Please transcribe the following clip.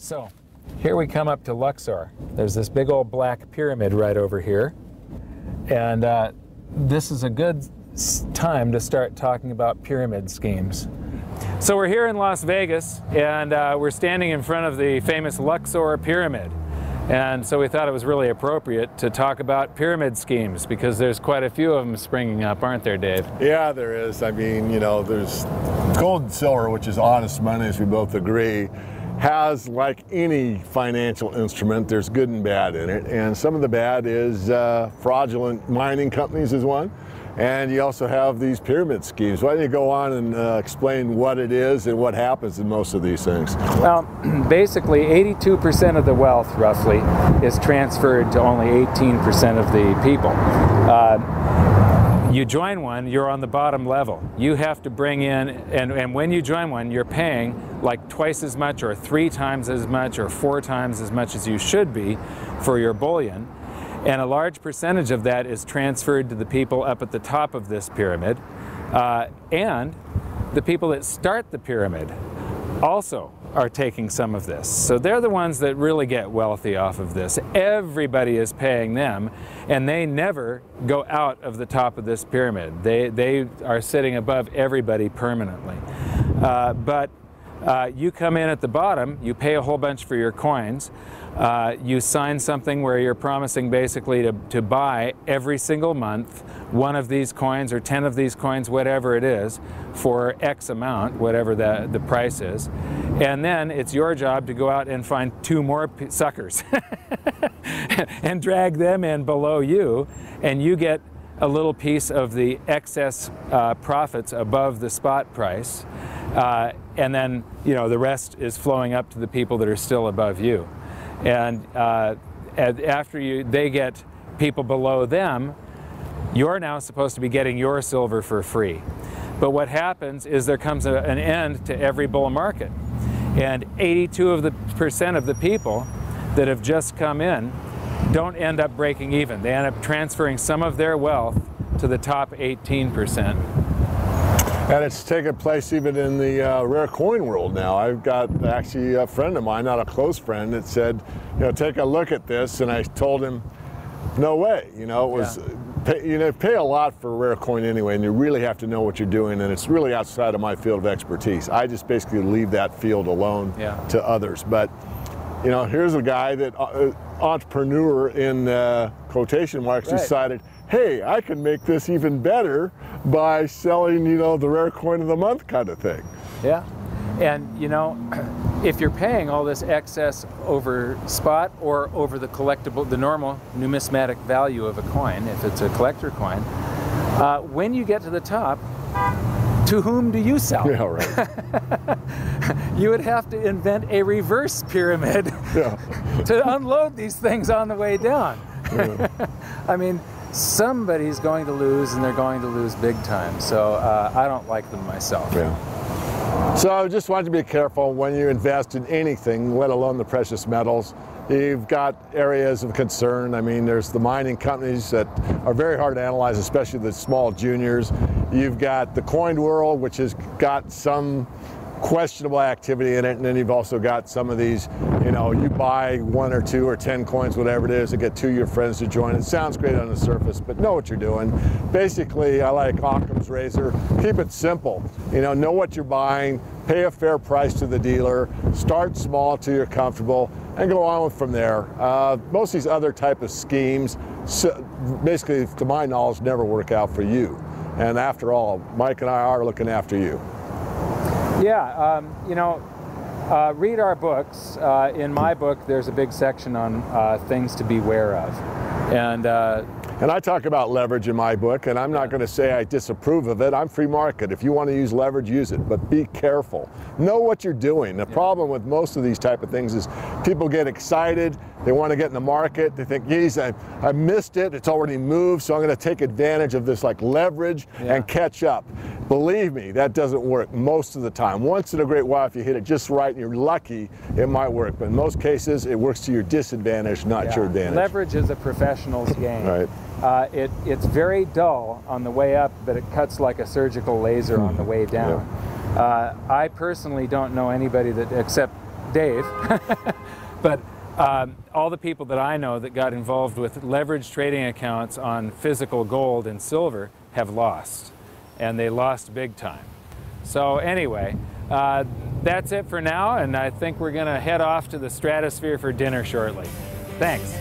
So here we come up to Luxor. There's this big old black pyramid right over here. And this is a good time to start talking about pyramid schemes. So we're here in Las Vegas, and we're standing in front of the famous Luxor pyramid. And so we thought it was really appropriate to talk about pyramid schemes, because there's quite a few of them springing up, aren't there, Dave? Yeah, there is. I mean, you know, there's gold and silver, which is honest money, as we both agree, has, like any financial instrument, there's good and bad in it. And some of the bad is fraudulent mining companies is one. And you also have these pyramid schemes. Why don't you go on and explain what it is and what happens in most of these things? Well, basically 82% of the wealth, roughly, is transferred to only 18% of the people. You join one, you're on the bottom level. You have to bring in, and when you join one, you're paying like twice as much or 3 times as much or 4 times as much as you should be for your bullion. And a large percentage of that is transferred to the people up at the top of this pyramid. And the people that start the pyramid also are taking some of this. So they're the ones that really get wealthy off of this. Everybody is paying them, and they never go out of the top of this pyramid. They are sitting above everybody permanently. But you come in at the bottom, you pay a whole bunch for your coins, you sign something where you're promising basically to buy every single month 1 of these coins or 10 of these coins, whatever it is, for X amount, whatever the price is. And then it's your job to go out and find 2 more suckers and drag them in below you, and you get a little piece of the excess profits above the spot price. And then, you know, the rest is flowing up to the people that are still above you. And after they get people below them, you're now supposed to be getting your silver for free. But what happens is there comes an end to every bull market. And 82% of the people that have just come in don't end up breaking even. They end up transferring some of their wealth to the top 18%. And it's taken place even in the rare coin world now. I've got actually a friend of mine, not a close friend, that said, you know, take a look at this. And I told him, no way. You know, it was, pay a lot for a rare coin anyway, and you really have to know what you're doing. And it's really outside of my field of expertise. I just basically leave that field alone to others. But, you know, here's a guy that, entrepreneur in quotation marks, decided, hey, I can make this even better by selling, you know, the rare coin of the month kind of thing. Yeah. And, you know, if you're paying all this excess over spot or over the collectible, the normal numismatic value of a coin, if it's a collector coin, when you get to the top, to whom do you sell? Yeah, right. You would have to invent a reverse pyramid to unload these things on the way down. Yeah. I mean, somebody's going to lose, and they're going to lose big time. So I don't like them myself. Yeah. So I just want you to be careful when you invest in anything, let alone the precious metals. You've got areas of concern. I mean, there's the mining companies that are very hard to analyze, especially the small juniors. You've got the coin world, which has got some questionable activity in it, and then you've also got some of these, you know, you buy 1 or 2 or 10 coins, whatever it is, and get 2 of your friends to join. It sounds great on the surface, but know what you're doing. Basically, I like Occam's razor. Keep it simple. You know what you're buying, pay a fair price to the dealer, start small till you're comfortable, and go on from there. Most of these other type of schemes, basically, to my knowledge, never work out for you. And after all, Mike and I are looking after you. Yeah, you know, read our books. In my book, there's a big section on things to beware of. And I talk about leverage in my book, and I'm not going to say I disapprove of it. I'm free market. If you want to use leverage, use it, but be careful. Know what you're doing. The problem with most of these type of things is people get excited. They want to get in the market. They think, geez, I missed it. It's already moved, so I'm going to take advantage of this like leverage and catch up. Believe me, that doesn't work most of the time. Once in a great while, if you hit it just right and you're lucky, it might work. But in most cases, it works to your disadvantage, not your advantage. Leverage is a professional's game. Right. It's very dull on the way up, but it cuts like a surgical laser on the way down. I personally don't know anybody that, except Dave. But all the people that I know that got involved with leveraged trading accounts on physical gold and silver have lost, and they lost big time. So anyway, that's it for now, and I think we're going to head off to the stratosphere for dinner shortly. Thanks.